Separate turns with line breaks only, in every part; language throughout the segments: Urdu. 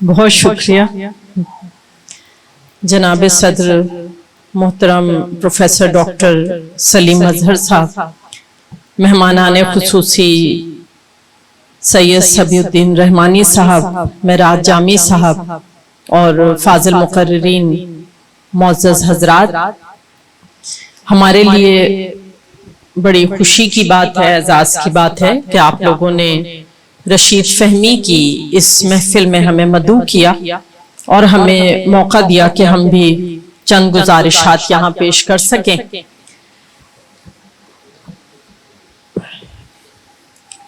بہت شکریہ جناب صدر محترم پروفیسر ڈاکٹر سلیم اظہر صاحب، مہمانان خصوصی سید صبی الدین رحمانی صاحب، معراج جامی صاحب اور فاضل مقررین، معزز حضرات، ہمارے لیے بڑی خوشی کی بات ہے، اعزاز کی بات ہے کہ آپ لوگوں نے رشید فہمی کی اس محفل میں ہمیں مدعو کیا اور ہمیں موقع دیا کہ ہم بھی چند گزارشات یہاں پیش کر سکیں۔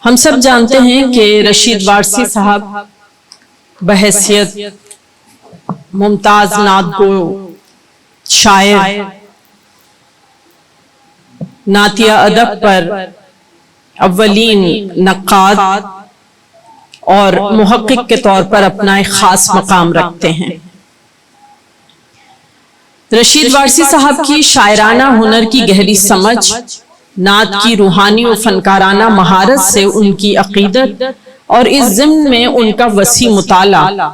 ہم سب جانتے ہیں کہ رشید وارثی صاحب بحیثیت ممتاز نعت گو، شاعر، نعتیہ ادب پر اولین نقاد اور محقق کے طور پر اپنا ایک خاص مقام رکھتے ہیں۔ رشید وارثی صاحب کی شاعرانہ ہنر کی گہری سمجھ، نعت کی روحانی و فنکارانہ مہارت سے ان کی عقیدت اور اس ضمن میں ان کا وسیع مطالعہ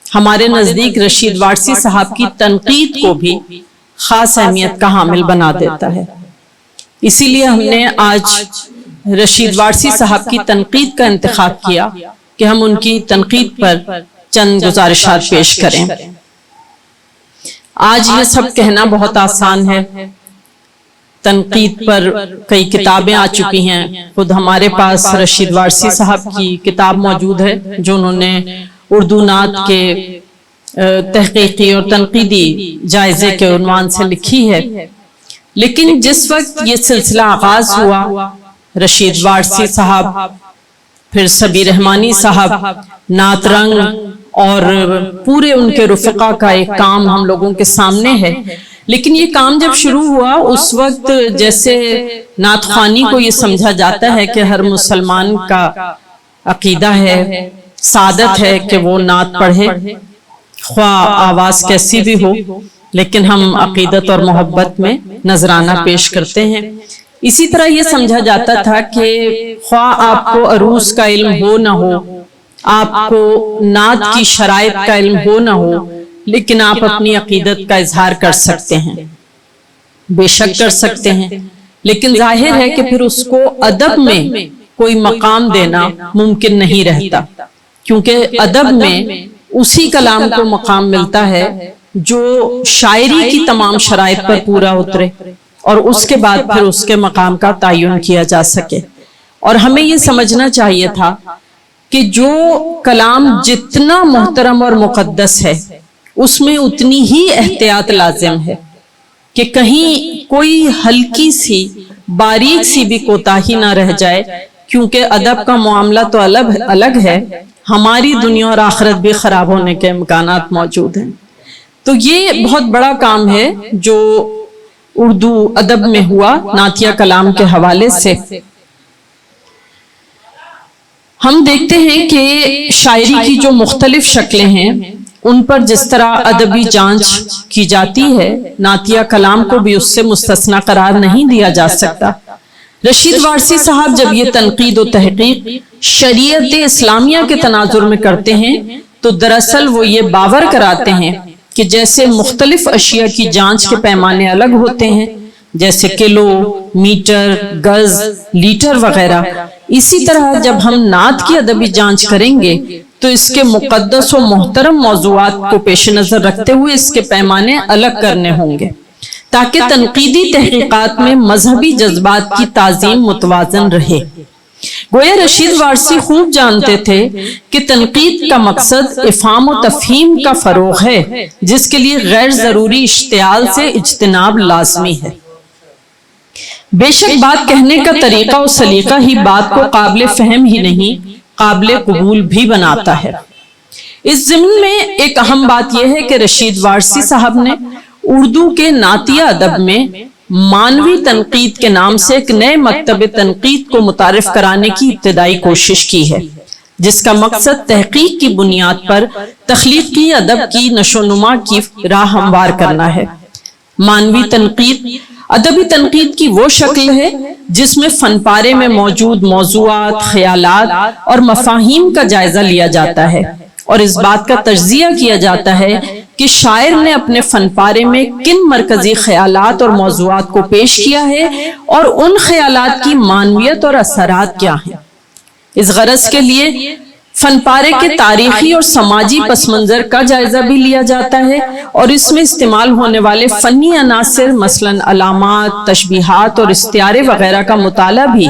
ہمارے نزدیک رشید وارثی صاحب کی تنقید کو بھی خاص اہمیت کا حامل بنا دیتا ہے۔ اسی لیے ہم نے آج رشید وارثی صاحب کی تنقید کا انتخاب کیا کہ ہم ان کی تنقید پر چند گزارشات پیش کریں۔ آج یہ سب کہنا بہت آسان ہے، تنقید پر کئی کتابیں آ چکی ہیں، خود ہمارے پاس رشید وارثی صاحب کی کتاب موجود ہے جو انہوں نے اردو نعت کے تحقیقی اور تنقیدی جائزے کے عنوان سے لکھی ہے۔ لیکن جس وقت یہ سلسلہ آغاز ہوا، رشید وارثی صاحب، پھر صبی رحمانی صاحب، نعت رنگ اور پورے ان کے رفقا کا ایک کام ہم لوگوں کے سامنے ہے۔ لیکن یہ کام جب شروع ہوا اس وقت جیسے نعت خوانی کو یہ سمجھا جاتا ہے کہ ہر مسلمان کا عقیدہ ہے، سعادت ہے کہ وہ نعت پڑھے، خواہ آواز کیسی بھی ہو، لیکن ہم عقیدت اور محبت میں نذرانہ پیش کرتے ہیں۔ اسی طرح یہ سمجھا جاتا تھا کہ خواہ آپ کو عروض کا علم ہو نہ ہو، آپ کو نعت کی شرائط کا علم ہو نہ ہو، لیکن آپ اپنی عقیدت کا اظہار کر سکتے ہیں، بے شک کر سکتے ہیں، لیکن ظاہر ہے کہ پھر اس کو ادب میں کوئی مقام دینا ممکن نہیں رہتا، کیونکہ ادب میں اسی کلام کو مقام ملتا ہے جو شاعری کی تمام شرائط پر پورا اترے اور اس کے بعد پھر اس کے مقام کا تعین کیا جا سکے۔ اور ہمیں یہ سمجھنا چاہیے تھا کہ جو کلام جتنا محترم اور مقدس ہے اس میں اتنی ہی احتیاط لازم ہے کہ کہیں کوئی ہلکی سی باریک سی بھی کوتاہی نہ رہ جائے، کیونکہ ادب کا معاملہ تو الگ ہے، ہماری دنیا اور آخرت بھی خراب ہونے کے امکانات موجود ہیں۔ تو یہ بہت بڑا کام ہے جو اردو ادب میں ہوا نعتیہ کلام کے حوالے سے۔ ہم دیکھتے ہیں کہ شاعری کی جو مختلف شکلیں ہیں ان پر جس طرح ادبی جانچ کی جاتی ہے، نعتیہ کلام کو بھی اس سے مستثنی قرار نہیں دیا جا سکتا۔ رشید وارثی صاحب جب یہ تنقید و تحقیق شریعت اسلامیہ کے تناظر میں کرتے ہیں تو دراصل وہ یہ باور کراتے ہیں کہ جیسے مختلف اشیاء کی جانچ کے پیمانے الگ ہوتے ہیں، جیسے کلو، میٹر، گز، لیٹر وغیرہ، اسی طرح جب ہم نعت کی ادبی جانچ کریں گے تو اس کے مقدس و محترم موضوعات کو پیش نظر رکھتے ہوئے اس کے پیمانے الگ کرنے ہوں گے تاکہ تنقیدی تحقیقات میں مذہبی جذبات کی تعظیم متوازن رہے۔ گویا رشید وارثی خوب جانتے تھے کہ تنقید کا مقصد افہام و تفہیم کا فروغ ہے، جس کے لیے غیر ضروری اشتعال سے اجتناب لازمی ہے۔ بے شک بات کہنے کا طریقہ و سلیقہ ہی بات کو قابل فہم ہی نہیں، قابل قبول بھی بناتا ہے۔ اس ضمن میں ایک اہم بات یہ ہے کہ رشید وارثی صاحب نے اردو کے نعتیہ ادب میں مانوی تنقید کے نام سے ایک نئے مکتب تنقید کو متعارف کرانے کی ابتدائی کوشش کی ہے، جس کا مقصد تحقیق کی بنیاد پر تخلیقی ادب کی نشو و نما کی راہ ہموار کرنا ہے۔ مانوی تنقید ادبی تنقید کی وہ شکل ہے جس میں فن پارے میں موجود موضوعات، خیالات اور مفاہیم کا جائزہ لیا جاتا ہے اور اس بات کا تجزیہ کیا جاتا ہے کہ شاعر نے اپنے فن پارے میں کن مرکزی خیالات اور موضوعات کو پیش کیا ہے اور ان خیالات کی معنویت اور اثرات کیا ہیں۔ اس غرض کے لیے فن پارے کے تاریخی اور سماجی پس منظر کا جائزہ بھی لیا جاتا ہے اور اس میں استعمال ہونے والے فنی عناصر مثلاً علامات، تشبیہات اور استعارے وغیرہ کا مطالعہ بھی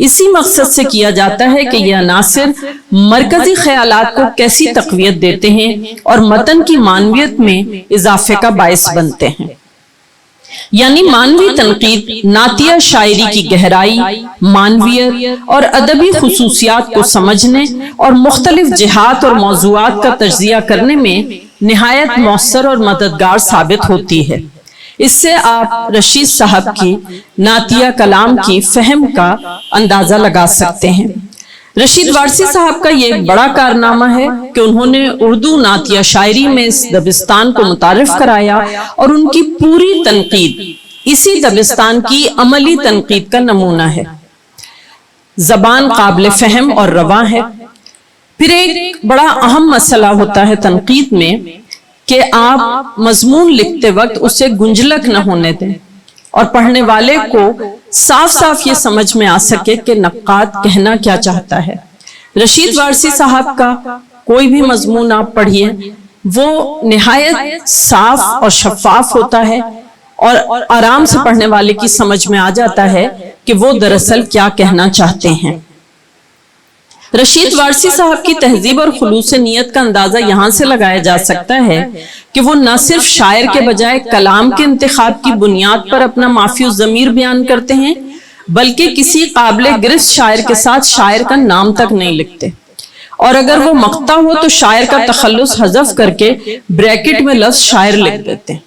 اسی مقصد سے کیا جاتا ہے کہ یہ عناصر مرکزی خیالات کو کیسی تقویت دیتے ہیں اور متن کی معنویت میں اضافے کا باعث بنتے ہیں۔ یعنی معنوی تنقید نعتیہ شاعری کی گہرائی، معنویت اور ادبی خصوصیات کو سمجھنے اور مختلف جہات اور موضوعات کا تجزیہ کرنے میں نہایت مؤثر اور مددگار ثابت ہوتی ہے۔ اس سے آپ رشید صاحب کی نعتیہ کلام کی فہم کا اندازہ لگا سکتے ہیں۔ رشید وارثی صاحب کا یہ ایک بڑا کارنامہ ہے کہ انہوں نے اردو نعتیہ شاعری میں اس دبستان کو متعارف کرایا اور ان کی پوری تنقید اسی دبستان کی عملی تنقید کا نمونہ ہے۔ زبان قابل فہم اور رواں ہے۔ پھر ایک بڑا اہم مسئلہ ہوتا ہے تنقید میں کہ آپ مضمون لکھتے وقت اسے گنجلک نہ ہونے دیں اور پڑھنے والے کو صاف صاف یہ سمجھ میں آ سکے کہ نقاد کہنا کیا چاہتا ہے۔ رشید وارثی صاحب کا کوئی بھی مضمون آپ پڑھیے، وہ نہایت صاف اور شفاف ہوتا ہے اور آرام سے پڑھنے والے کی سمجھ میں آ جاتا ہے کہ وہ دراصل کیا کہنا چاہتے ہیں۔ رشید وارثی صاحب کی تہذیب اور خلوص نیت کا اندازہ یہاں سے لگایا جا سکتا ہے کہ وہ نہ صرف شاعر کے بجائے کلام کے انتخاب کی بنیاد پر اپنا مافی الضمیر بیان کرتے ہیں بلکہ کسی قابل گرفت شاعر کے ساتھ شاعر کا نام تک نہیں لکھتے، اور اگر وہ مقطع ہو تو شاعر کا تخلص حذف کر کے بریکٹ میں لفظ شاعر لکھ دیتے ہیں۔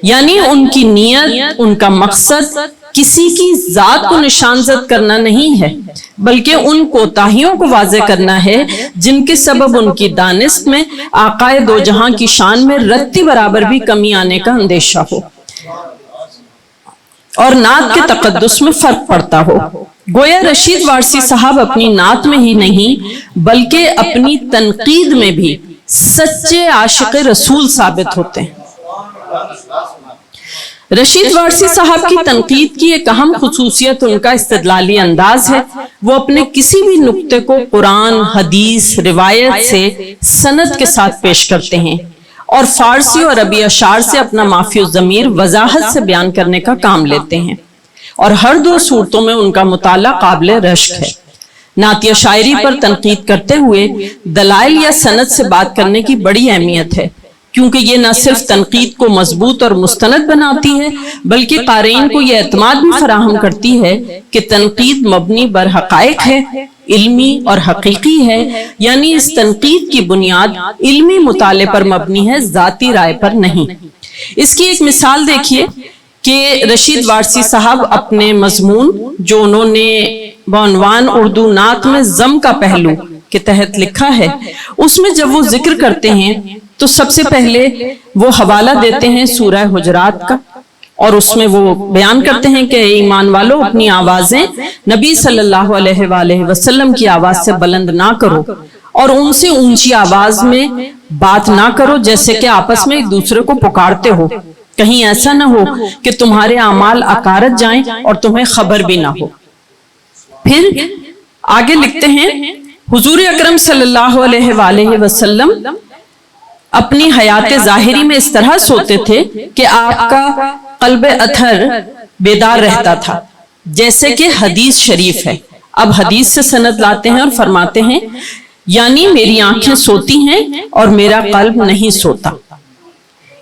یعنی ان کی نیت، ان کا مقصد کسی کی ذات کو نشان زد کرنا نہیں ہے بلکہ ان کوتاہیوں کو واضح کرنا ہے جن کے سبب ان کی دانست میں آقائے دو جہاں کی شان میں رتی برابر بھی کمی آنے کا اندیشہ ہو اور نعت کے تقدس میں فرق پڑتا ہو۔ گویا رشید وارثی صاحب اپنی نعت میں ہی نہیں بلکہ اپنی تنقید میں بھی سچے عاشق رسول ثابت ہوتے ہیں۔ رشید وارثی صاحب کی تنقید کی ایک اہم خصوصیت ان کا استدلالی انداز ہے۔ وہ اپنے کسی بھی نقطے کو قرآن، حدیث، روایت سے سند کے ساتھ پیش کرتے ہیں اور فارسی اور عربی اشعار سے اپنا مافی الضمیر وضاحت سے بیان کرنے کا کام لیتے ہیں، اور ہر دو صورتوں میں ان کا مطالعہ قابل رشک ہے۔ نعتیہ شاعری پر تنقید کرتے ہوئے دلائل یا سند سے بات کرنے کی بڑی اہمیت ہے، کیونکہ یہ نہ صرف تنقید کو مضبوط اور مستند بناتی ہے بلکہ قارئین کو یہ اعتماد بھی فراہم کرتی ہے کہ تنقید مبنی بر حقائق ہے، علمی اور حقیقی ہے، یعنی اس تنقید کی بنیاد علمی مطالعے پر مبنی ہے، ذاتی رائے پر نہیں۔ اس کی ایک مثال دیکھیے کہ رشید وارثی صاحب اپنے مضمون جو انہوں نے بعنوان اردو نعت میں ضم کا پہلو کے تحت لکھا ہے، اس میں جب وہ ذکر کرتے ہیں تو سب سے پہلے وہ حوالہ دیتے ہیں سورہ حجرات کا، اور اس میں وہ بیان کرتے ہیں کہ ایمان والو اپنی آوازیں نبی صلی اللہ علیہ وآلہ وسلم کی آواز سے بلند نہ کرو اور ان سے اونچی آواز میں بات نہ کرو جیسے کہ آپس میں ایک دوسرے کو پکارتے ہو، کہیں ایسا نہ ہو کہ تمہارے اعمال اکارت جائیں اور تمہیں خبر بھی نہ ہو۔ پھر آگے لکھتے ہیں حضور اکرم صلی اللہ علیہ وآلہ وسلم اپنی حیات ظاہری میں اس طرح سوتے تھے کہ آپ کا قلب اطہر بیدار رہتا تھا جیسے کہ حدیث شریف ہے۔ اب حدیث سے سند لاتے ہیں اور فرماتے ہیں یعنی میری آنکھیں سوتی ہیں اور میرا قلب نہیں سوتا۔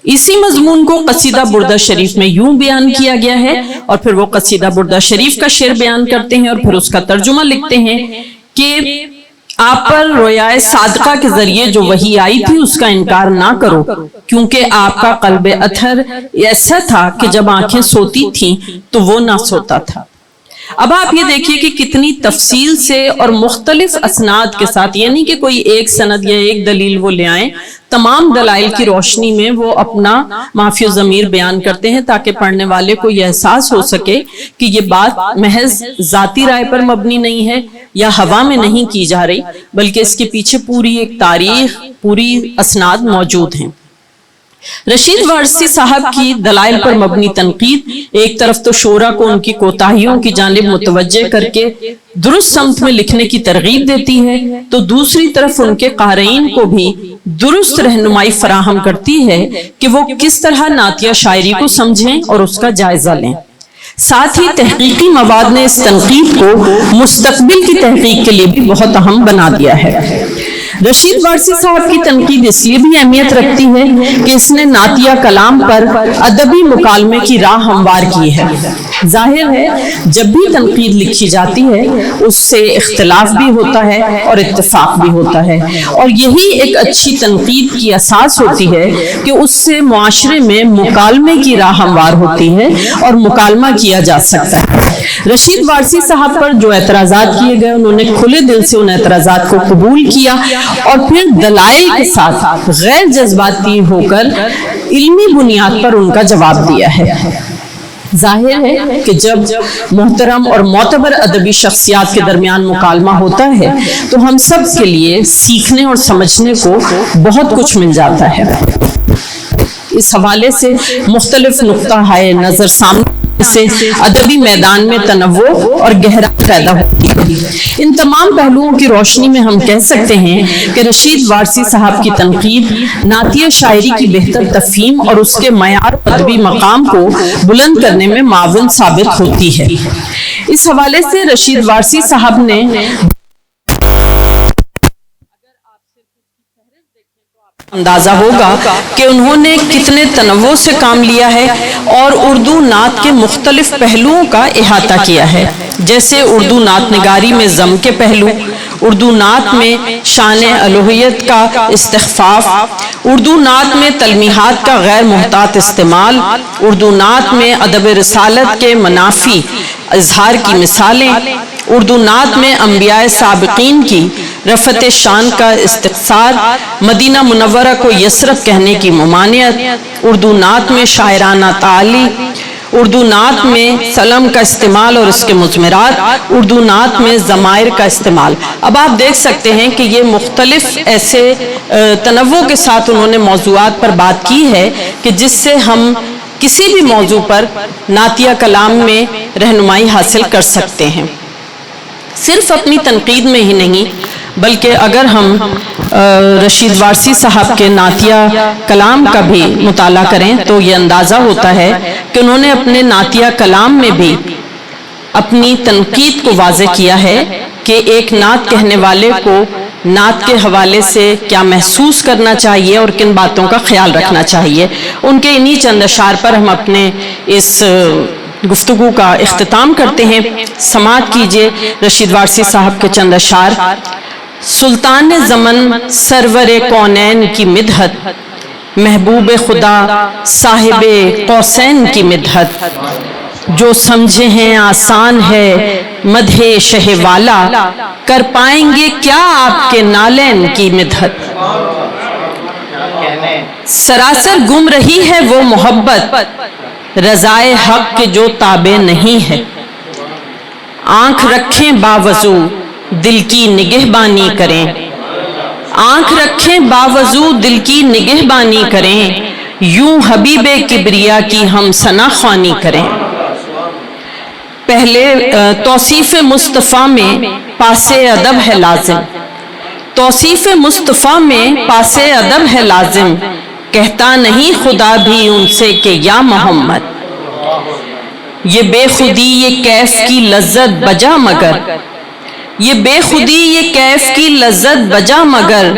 اسی مضمون کو قصیدہ بردہ شریف میں یوں بیان کیا گیا ہے، اور پھر وہ قصیدہ بردہ شریف کا شعر بیان کرتے ہیں اور پھر اس کا ترجمہ لکھتے ہیں کہ آپ پر رویائے صادقہ کے ذریعے جو وحی آئی تھی اس کا انکار نہ کرو، کیونکہ آپ کا قلب اطہر ایسا تھا کہ جب آنکھیں سوتی تھیں تو وہ نہ سوتا تھا۔ اب آپ یہ دیکھیے کہ کتنی تفصیل سے اور مختلف اسناد کے ساتھ، یعنی کہ کوئی ایک سند یا ایک دلیل وہ لے آئیں، تمام دلائل کی روشنی میں وہ اپنا معافی ضمیر بیان کرتے ہیں تاکہ پڑھنے والے کو یہ احساس ہو سکے کہ یہ بات محض ذاتی رائے پر مبنی نہیں ہے یا ہوا میں نہیں کی جا رہی، بلکہ اس کے پیچھے پوری ایک تاریخ، پوری اسناد موجود ہیں۔ رشید وارثی صاحب کی دلائل پر مبنی تنقید ایک طرف تو شعراء کو ان کی کوتاہیوں کی جانب متوجہ کر کے درست سمت میں لکھنے کی ترغیب دیتی ہے، تو دوسری طرف ان کے قارئین کو بھی درست رہنمائی فراہم کرتی ہے کہ وہ کس طرح نعتیہ شاعری کو سمجھیں اور اس کا جائزہ لیں۔ ساتھ ہی تحقیقی مواد نے اس تنقید کو مستقبل کی تحقیق کے لیے بھی بہت اہم بنا دیا ہے۔ رشید وارثی صاحب کی تنقید اس لیے بھی اہمیت رکھتی ہے کہ اس نے نعتیہ کلام پر ادبی مکالمے کی راہ ہموار کی ہے۔ ظاہر ہے جب بھی تنقید لکھی جاتی ہے اس سے اختلاف بھی ہوتا ہے اور اتفاق بھی ہوتا ہے، اور یہی ایک اچھی تنقید کی اساس ہوتی ہے کہ اس سے معاشرے میں مکالمے کی راہ ہموار ہوتی ہے اور مکالمہ کیا جا سکتا ہے۔ رشید وارثی صاحب پر جو اعتراضات کیے گئے انہوں نے کھلے دل سے ان اعتراضات کو قبول کیا اور پھر دلائل کے ساتھ غیر جذباتی ہو کر علمی بنیاد پر ان کا جواب دیا ہے۔ ظاہر ہے کہ جب محترم اور معتبر ادبی شخصیات کے درمیان مکالمہ ہوتا ہے تو ہم سب کے لیے سیکھنے اور سمجھنے کو بہت کچھ مل جاتا ہے۔ اس حوالے سے مختلف نقطہ ہائے نظر سامنے سے ادبی میدان میں تنوع اور گہرائی پیدا ہوتی ہے۔ ان تمام پہلوؤں کی روشنی میں ہم کہہ سکتے ہیں کہ رشید وارثی صاحب کی تنقید نعتیہ شاعری کی بہتر تفہیم اور اس کے معیار ادبی مقام کو بلند کرنے میں معاون ثابت ہوتی ہے۔ اس حوالے سے رشید وارثی صاحب نے اندازہ ہوگا کہ انہوں نے کتنے تنوع سے کام لیا ہے اور اردو نعت کے مختلف پہلوؤں کا احاطہ کیا ہے، جیسے اردو نعت نگاری میں ضم کے پہلو، اردو نعت میں شان الوہیت کا استخفاف، اردو نعت میں تلمیحات کا غیر محتاط استعمال، اردو نعت میں ادب رسالت کے منافی اظہار کی مثالیں، اردو نعت میں انبیاء سابقین کی رفعت شان کا استقصار، مدینہ منورہ کو یثرب کہنے کی ممانعت، اردو نعت میں شاعرانہ تعالی، اردو نعت میں سلم کا استعمال اور اس کے مضمرات، اردو نعت میں ضمائر کا استعمال۔ اب آپ دیکھ سکتے ہیں کہ یہ مختلف ایسے تنوع کے ساتھ انہوں نے موضوعات پر بات کی ہے کہ جس سے ہم کسی بھی موضوع پر نعتیہ کلام میں رہنمائی حاصل کر سکتے ہیں۔ صرف اپنی تنقید میں ہی نہیں بلکہ اگر ہم رشید وارثی صاحب کے نعتیہ کلام کا بھی مطالعہ کریں تو یہ اندازہ ہوتا ہے کہ انہوں نے اپنے نعتیہ کلام میں بھی اپنی تنقید کو واضح کیا ہے کہ ایک نعت کہنے والے کو نعت کے حوالے سے کیا محسوس کرنا چاہیے اور کن باتوں کا خیال رکھنا چاہیے۔ ان کے انہی چند اشعار پر ہم اپنے اس گفتگو کا اختتام کرتے ہیں۔ سماعت کیجئے رشید وارثی صاحب کے چند اشعار۔ سلطان زمن سرور کونین کی مدحت، محبوب خدا صاحب قوسین کی مدحت، جو سمجھے ہیں آسان ہے مدح شہ والا، کر پائیں گے کیا آپ کے نالین کی مدحت۔ سراسر گم رہی ہے وہ محبت، رضائے حق کے جو تابع نہیں ہے، آنکھ رکھیں باوضو دل کی نگہبانی کریں، آنکھ رکھیں باوضو دل کی نگہبانی کریں، یوں حبیب کبریا کی ہم ثنا خوانی کریں۔ پہلے توصیف مصطفیٰ میں پاس ادب ہے لازم، توصیف مصطفیٰ میں پاس ادب ہے لازم، کہتا نہیں خدا بھی ان سے کہ یا محمد، یہ بے خودی یہ کیف کی لذت بجا مگر، یہ بے خودی یہ کیف کی لذت بجا مگر،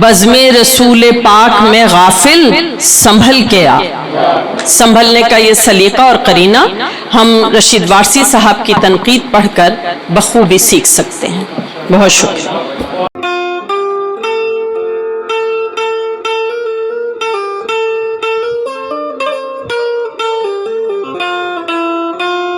بزم رسول پاک میں غافل سنبھل کے آ۔ سنبھلنے کا یہ سلیقہ اور قرینہ ہم رشید وارثی صاحب کی تنقید پڑھ کر بخوبی سیکھ سکتے ہیں۔ بہت شکریہ۔